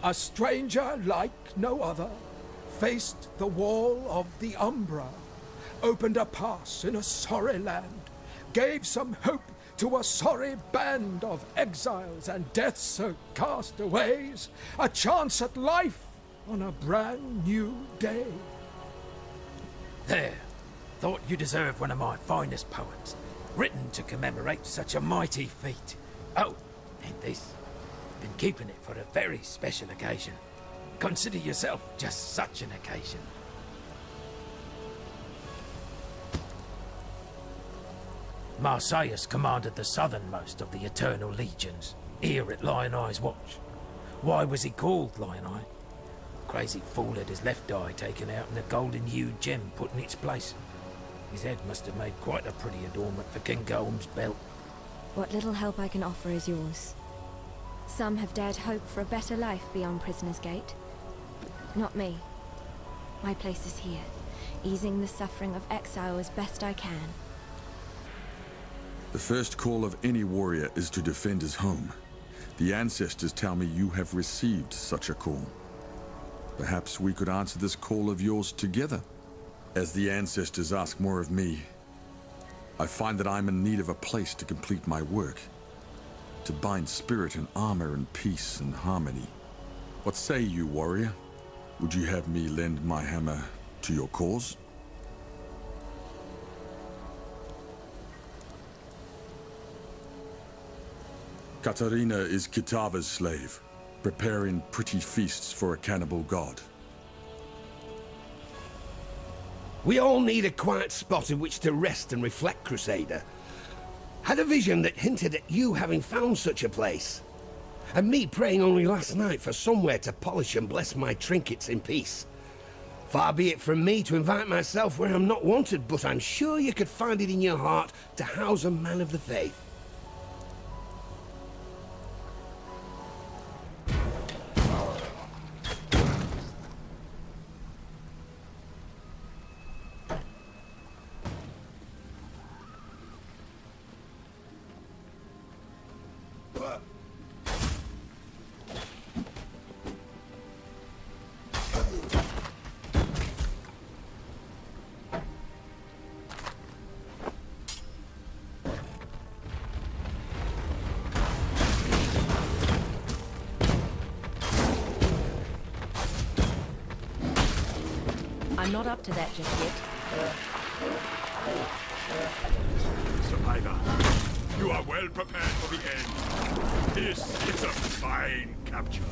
A stranger like no other faced the wall of the Umbra, opened a pass in a sorry land, gave some hope to a sorry band of exiles and death-soaked castaways, a chance at life on a brand new day. There. Thought you deserved one of my finest poems, written to commemorate such a mighty feat. Oh, and this. Been keeping it for a very special occasion. Consider yourself just such an occasion. Marseilles commanded the southernmost of the Eternal Legions, here at Lioneye's Watch. Why was he called Lioneye? Crazy fool had his left eye taken out and a golden-hued gem put in its place. His head must have made quite a pretty adornment for King Golem's belt. What little help I can offer is yours. Some have dared hope for a better life beyond Prisoner's Gate. Not me. My place is here, easing the suffering of exile as best I can. The first call of any warrior is to defend his home. The ancestors tell me you have received such a call. Perhaps we could answer this call of yours together. As the ancestors ask more of me, I find that I'm in need of a place to complete my work. To bind spirit and armor in peace and harmony. What say you, warrior? Would you have me lend my hammer to your cause? Catarina is Kitava's slave, preparing pretty feasts for a cannibal god. We all need a quiet spot in which to rest and reflect, Crusader. Had a vision that hinted at you having found such a place. And me praying only last night for somewhere to polish and bless my trinkets in peace. Far be it from me to invite myself where I'm not wanted, but I'm sure you could find it in your heart to house a man of the faith. I'm not up to that just yet. Survivor, you are well prepared for the end. This is a fine capture.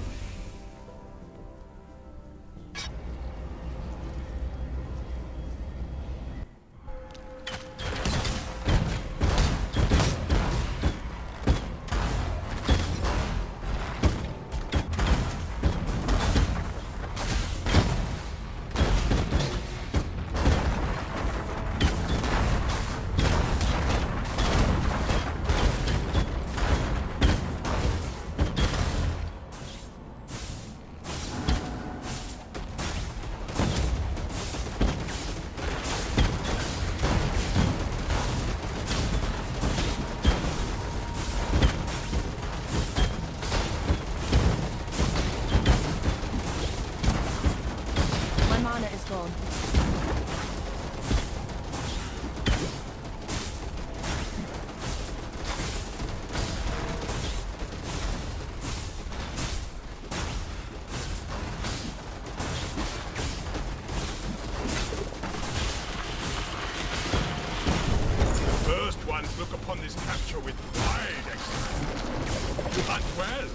Look upon this capture with pride, Exile. You hunt well.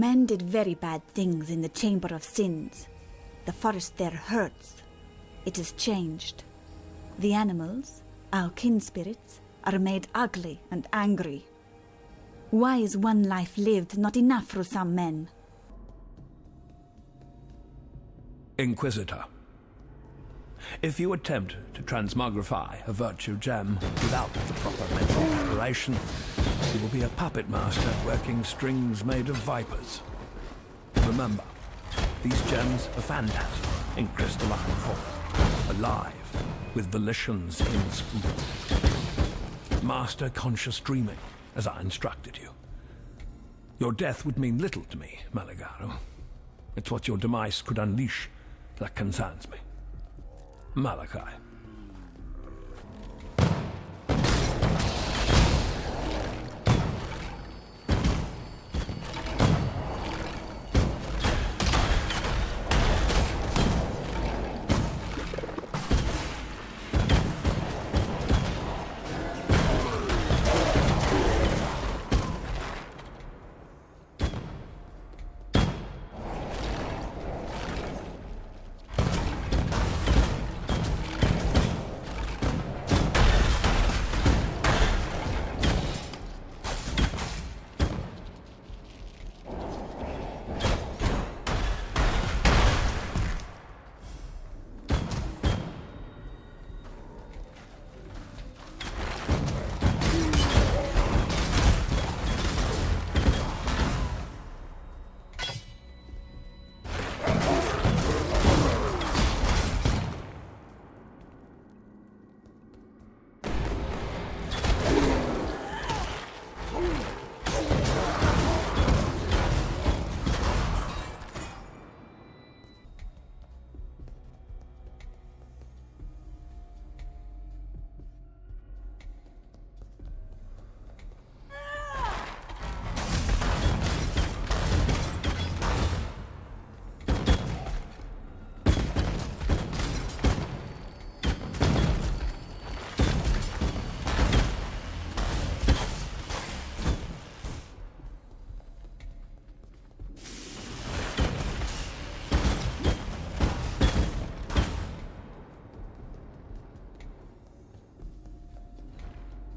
Men did very bad things in the Chamber of Sins. The forest there hurts. It has changed. The animals, our kin spirits, are made ugly and angry. Why is one life lived not enough for some men? Inquisitor, if you attempt to transmogrify a virtue gem without the proper mental preparation, you will be a puppet master working strings made of vipers. Remember, these gems are phantasms in crystalline form, alive, with volitions inscrutable. Master conscious dreaming, as I instructed you. Your death would mean little to me, Malagaro. It's what your demise could unleash that concerns me. Malachi.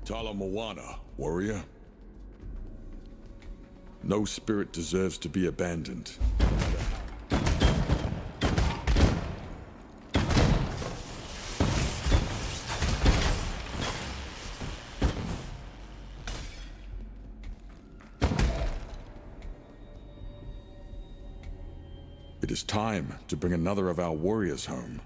Tala Moana, warrior. No spirit deserves to be abandoned. It is time to bring another of our warriors home.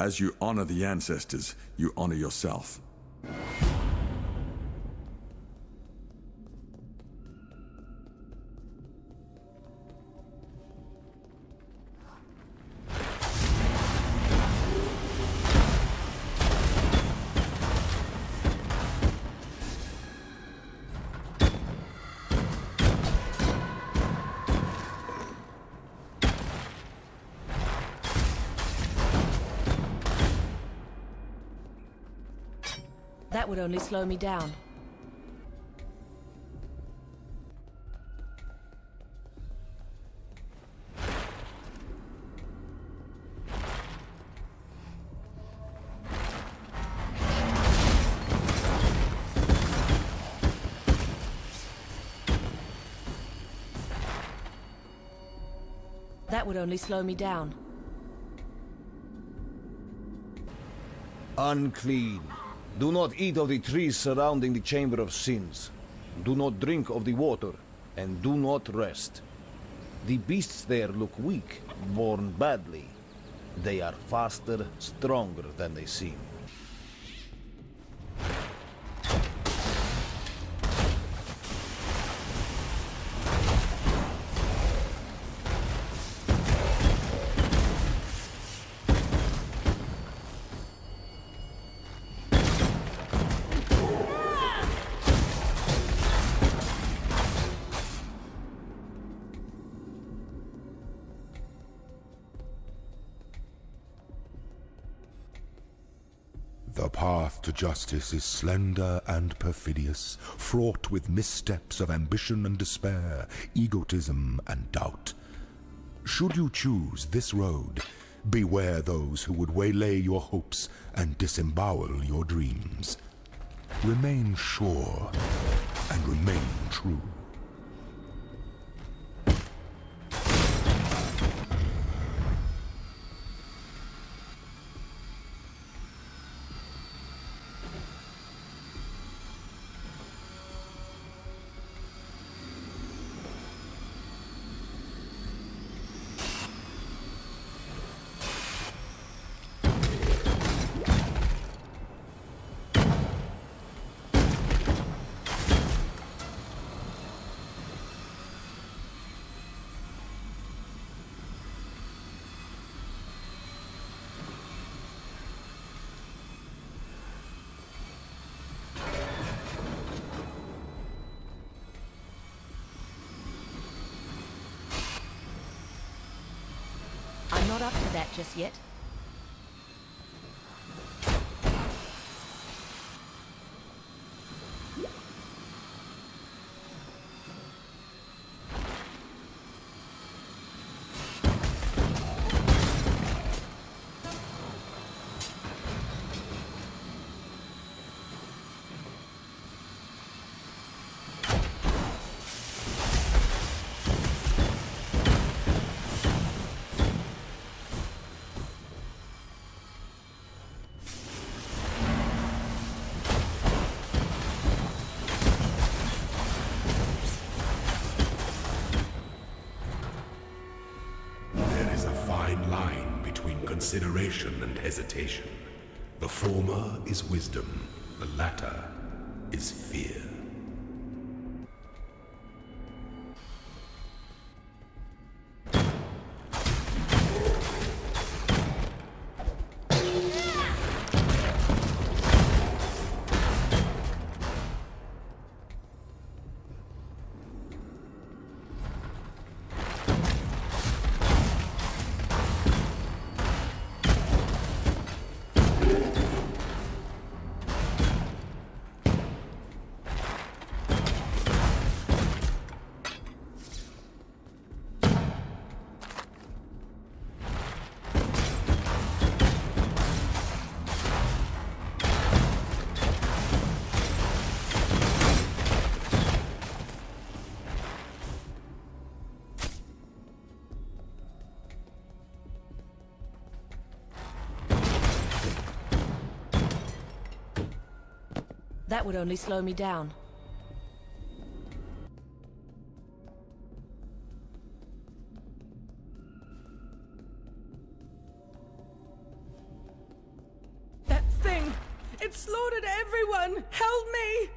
As you honor the ancestors, you honor yourself. That would only slow me down. That would only slow me down. Unclean. Do not eat of the trees surrounding the Chamber of Sins. Do not drink of the water, and do not rest. The beasts there look weak, born badly. They are faster, stronger than they seem. The path to justice is slender and perfidious, fraught with missteps of ambition and despair, egotism and doubt. Should you choose this road, beware those who would waylay your hopes and disembowel your dreams. Remain sure and remain true. I'm not up to that just yet. Consideration and hesitation. The former is wisdom, the latter is fear. That would only slow me down. That thing! It slaughtered everyone! Help me!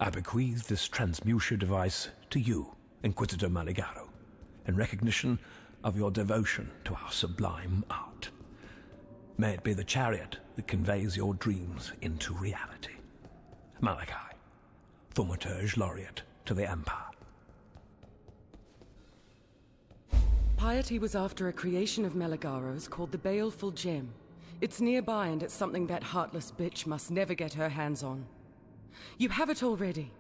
I bequeath this transmuter device to you, Inquisitor Maligaro, in recognition of your devotion to our sublime art. May it be the chariot that conveys your dreams into reality. Malachi, Thaumaturge Laureate to the Empire. Piety was after a creation of Meligaro's called the Baleful Gem. It's nearby and it's something that heartless bitch must never get her hands on. You have it already.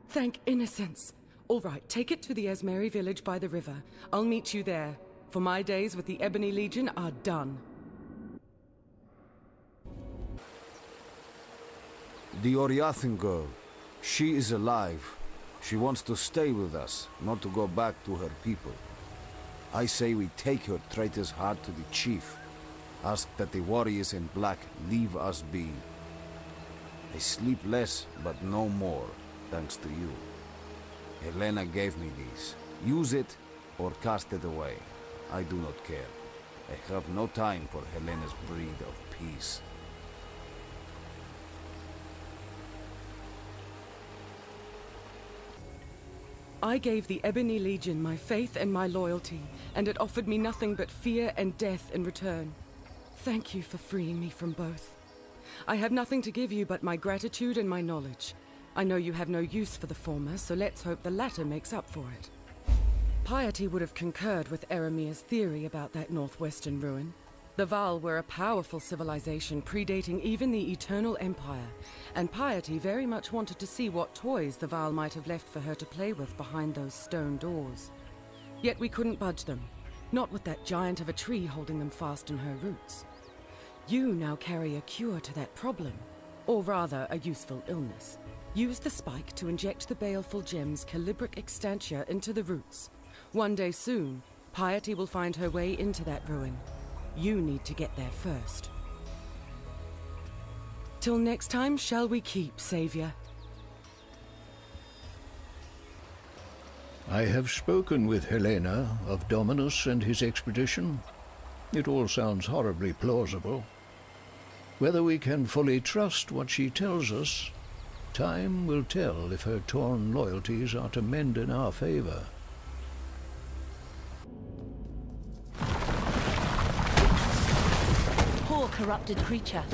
Thank innocence. All right, take it to the Esmeri village by the river. I'll meet you there, for my days with the Ebony Legion are done. The Oriathan girl. She is alive. She wants to stay with us, not to go back to her people. I say we take her traitor's heart to the chief. Ask that the warriors in black leave us be. I sleep less, but no more, thanks to you. Helena gave me these. Use it, or cast it away. I do not care. I have no time for Helena's breed of peace. I gave the Ebony Legion my faith and my loyalty, and it offered me nothing but fear and death in return. Thank you for freeing me from both. I have nothing to give you but my gratitude and my knowledge. I know you have no use for the former, so let's hope the latter makes up for it. Piety would have concurred with Eramir's theory about that northwestern ruin. The Vaal were a powerful civilization predating even the Eternal Empire, and Piety very much wanted to see what toys the Vaal might have left for her to play with behind those stone doors. Yet we couldn't budge them, not with that giant of a tree holding them fast in her roots. You now carry a cure to that problem, or rather a useful illness. Use the spike to inject the baleful gem's calibric extantia into the roots. One day soon, Piety will find her way into that ruin. You need to get there first. Till next time, shall we keep, Savior? I have spoken with Helena of Dominus and his expedition. It all sounds horribly plausible. Whether we can fully trust what she tells us, time will tell if her torn loyalties are to mend in our favor. Poor corrupted creature.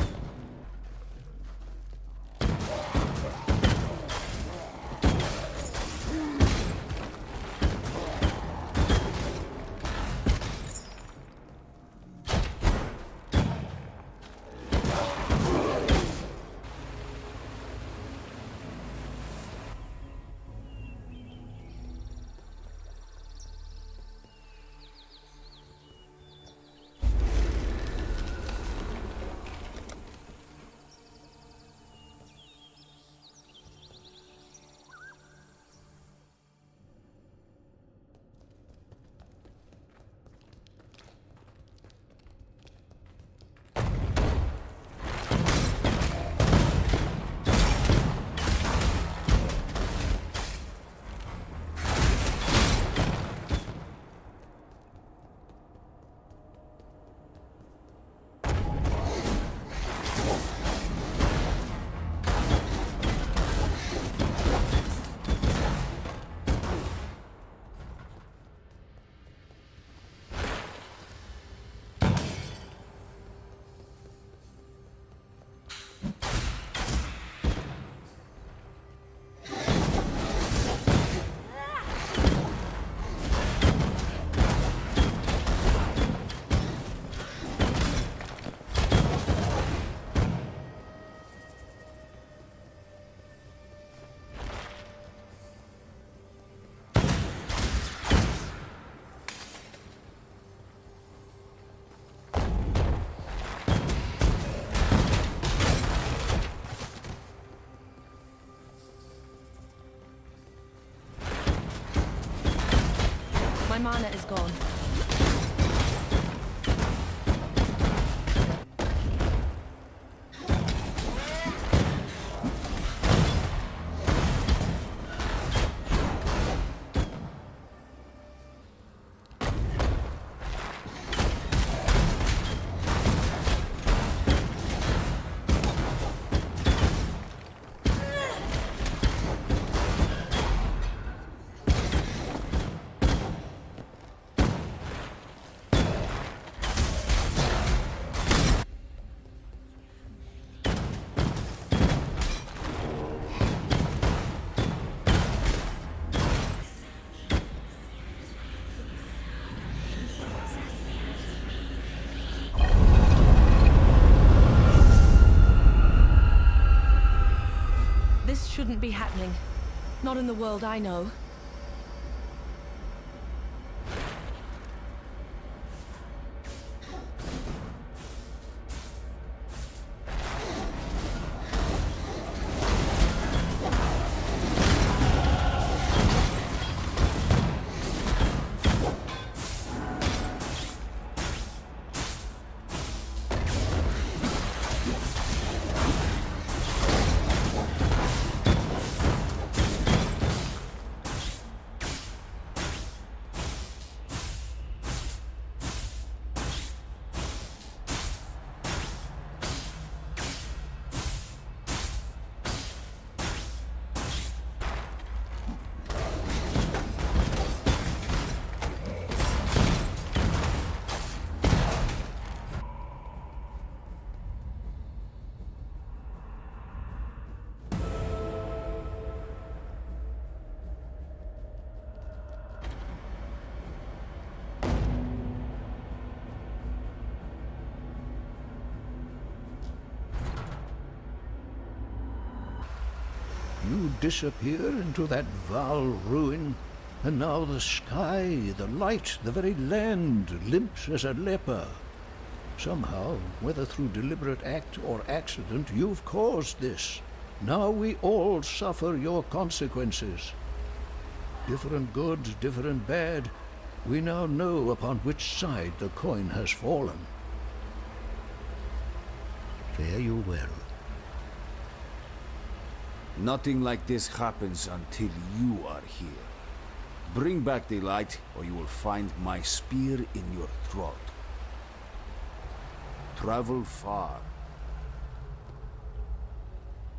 My mana is gone. be happening. Not in the world I know. You disappear into that Vaal ruin, and now the sky, the light, the very land limps as a leper. Somehow, whether through deliberate act or accident, you've caused this. Now we all suffer your consequences. Different good, different bad, we now know upon which side the coin has fallen. Fare you well. Nothing like this happens until you are here. Bring back the light, or you will find my spear in your throat. Travel far.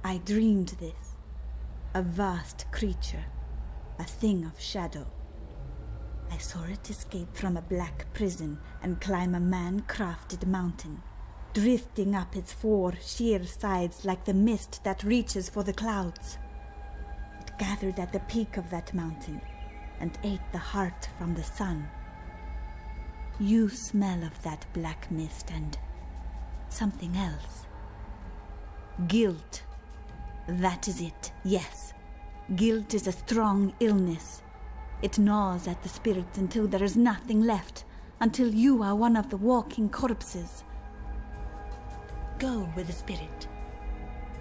I dreamed this. A vast creature. A thing of shadow. I saw it escape from a black prison and climb a man-crafted mountain, drifting up its 4 sheer sides like the mist that reaches for the clouds. It gathered at the peak of that mountain and ate the heart from the sun. You smell of that black mist and something else. Guilt. That is it, yes. Guilt is a strong illness. It gnaws at the spirit until there is nothing left, until you are one of the walking corpses. Go with the spirit.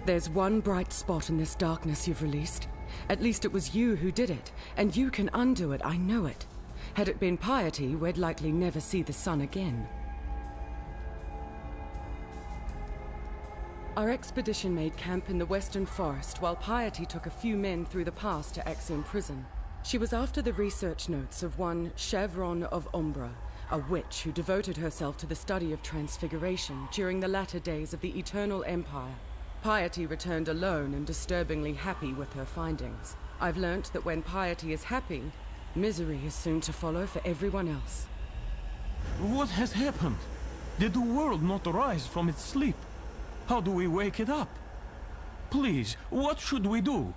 There's one bright spot in this darkness you've released. At least it was you who did it, and you can undo it, I know it. Had it been piety, we'd likely never see the sun again. Our expedition made camp in the western forest while Piety took a few men through the pass to Exile prison. She was after the research notes of one Chevron of Umbra, a witch who devoted herself to the study of transfiguration during the latter days of the Eternal Empire. Piety returned alone and disturbingly happy with her findings. I've learnt that when Piety is happy, misery is soon to follow for everyone else. What has happened? Did the world not rise from its sleep? How do we wake it up? Please, what should we do?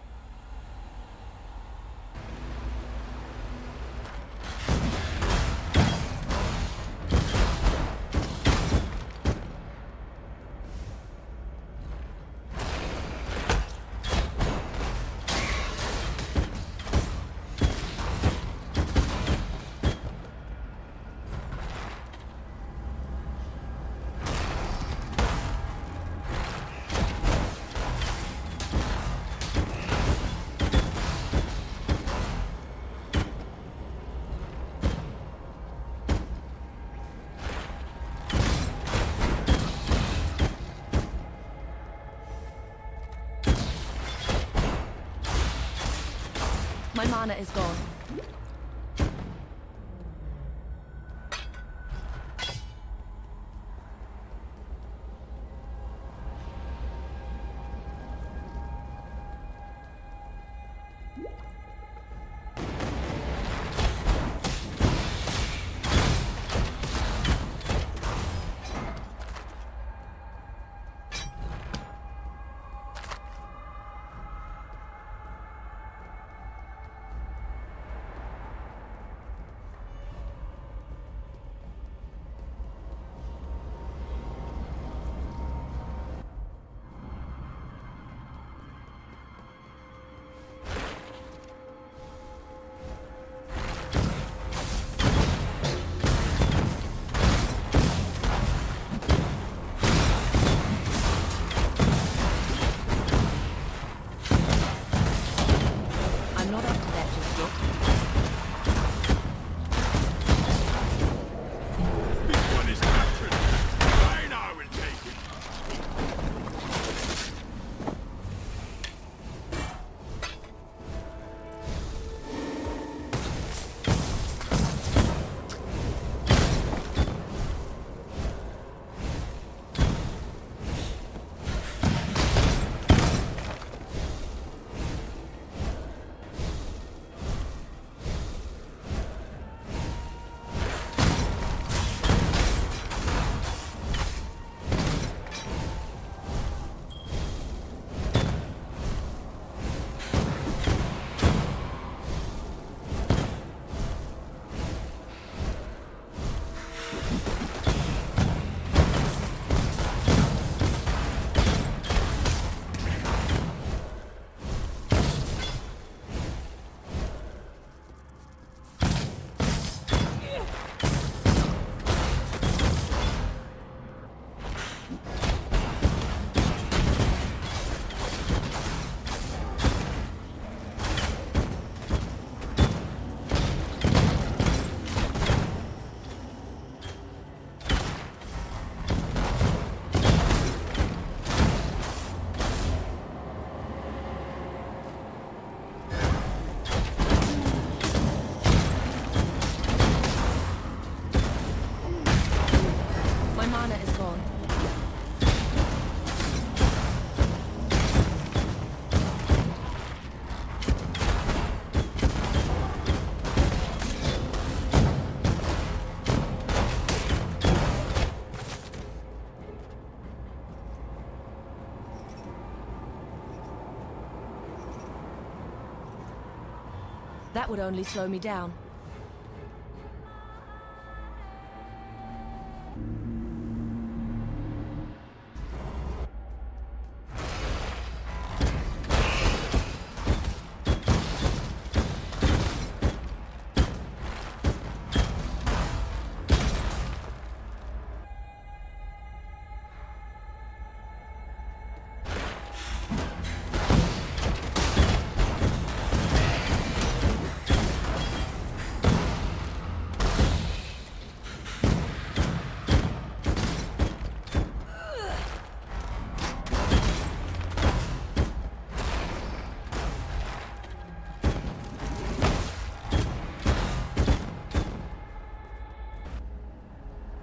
My mana is gone. That would only slow me down.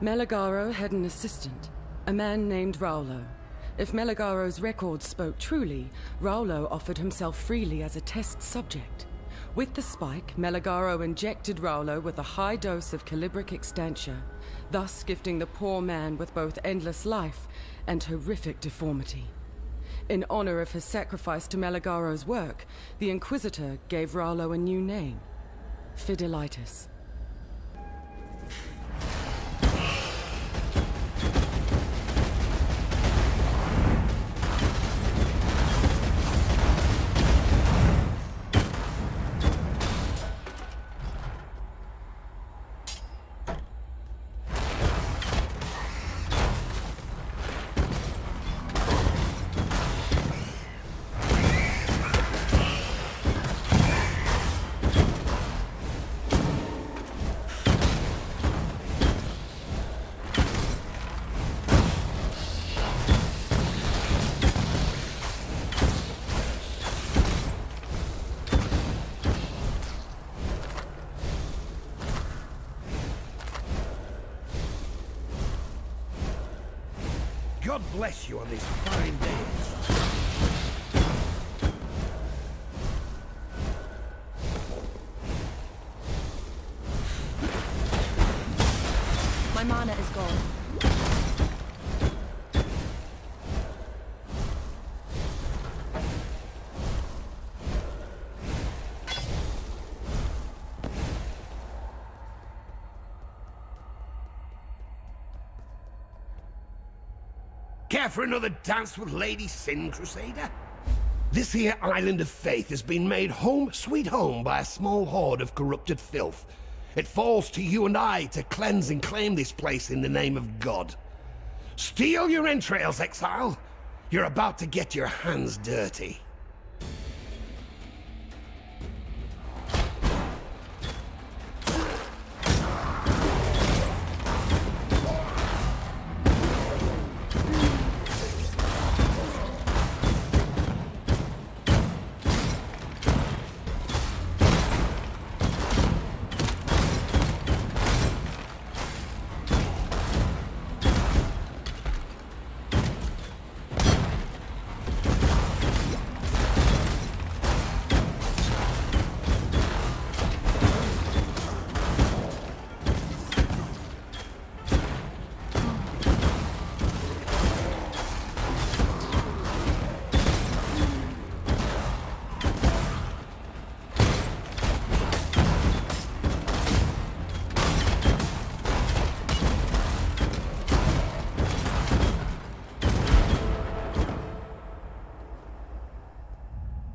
Meligaro had an assistant, a man named Raulo. If Meligaro's records spoke truly, Raulo offered himself freely as a test subject. With the spike, Meligaro injected Raulo with a high dose of calibric extantia, thus gifting the poor man with both endless life and horrific deformity. In honor of his sacrifice to Meligaro's work, the Inquisitor gave Raulo a new name, Fidelitas. God bless you on this fine day. My mana is gone. Care for another dance with Lady Sin, Crusader? This here island of faith has been made home sweet home by a small horde of corrupted filth. It falls to you and I to cleanse and claim this place in the name of God. Steal your entrails, Exile. You're about to get your hands dirty.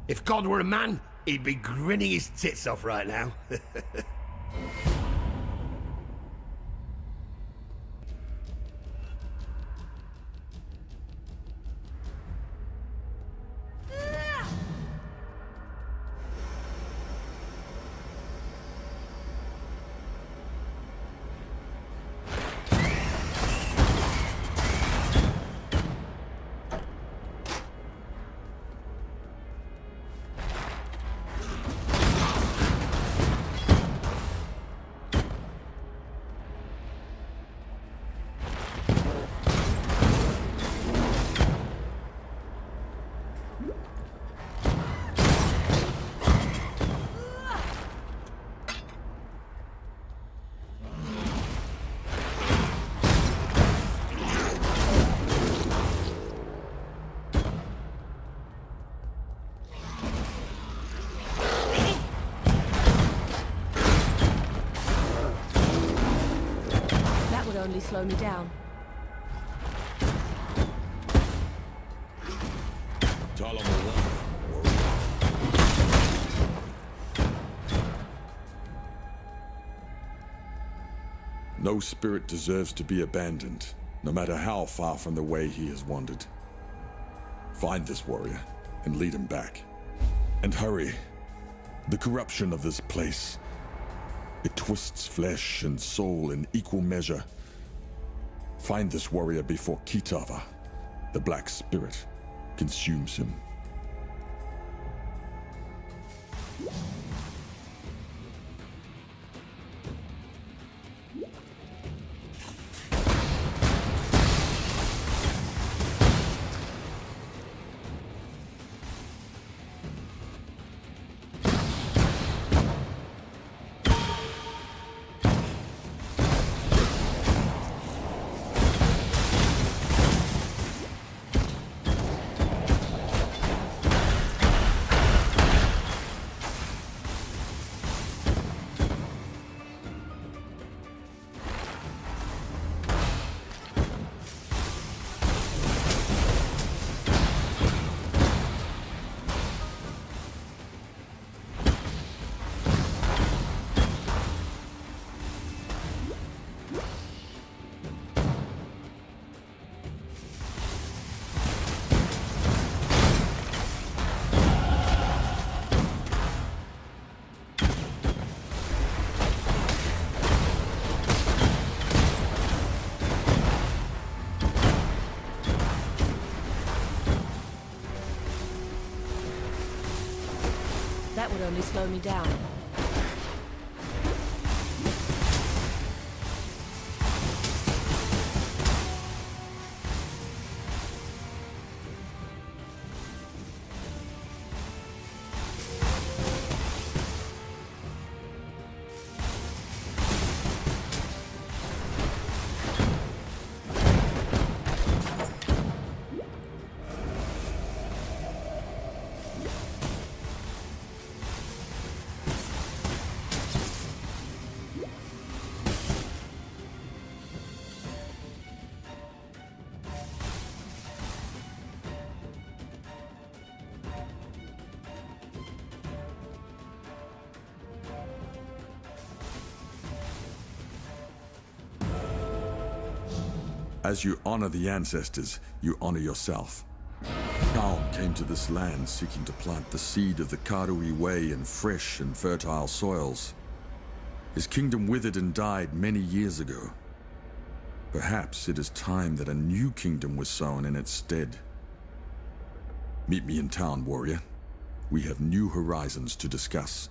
If God were a man, he'd be grinning his tits off right now. only slow me down. No spirit deserves to be abandoned, no matter how far from the way he has wandered. Find this warrior and lead him back. And hurry. The corruption of this place, it twists flesh and soul in equal measure. Find this warrior before Kitava, the Black Spirit, consumes him. That would only slow me down. As you honor the ancestors, you honor yourself. Kaum came to this land seeking to plant the seed of the Karui Way in fresh and fertile soils. His kingdom withered and died many years ago. Perhaps it is time that a new kingdom was sown in its stead. Meet me in town, warrior. We have new horizons to discuss.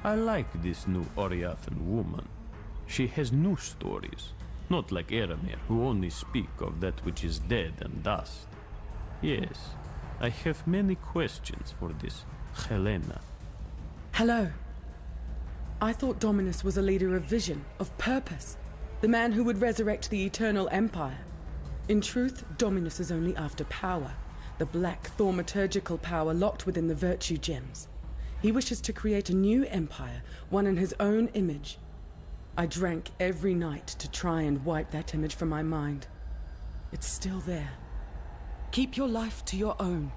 I like this new Oriathan woman. She has new stories, not like Eramir, who only speak of that which is dead and dust. Yes, I have many questions for this Helena. Hello. I thought Dominus was a leader of vision, of purpose, the man who would resurrect the eternal empire. In truth, Dominus is only after power, the black thaumaturgical power locked within the virtue gems. He wishes to create a new empire, one in his own image. I drank every night to try and wipe that image from my mind. It's still there. Keep your life to your own.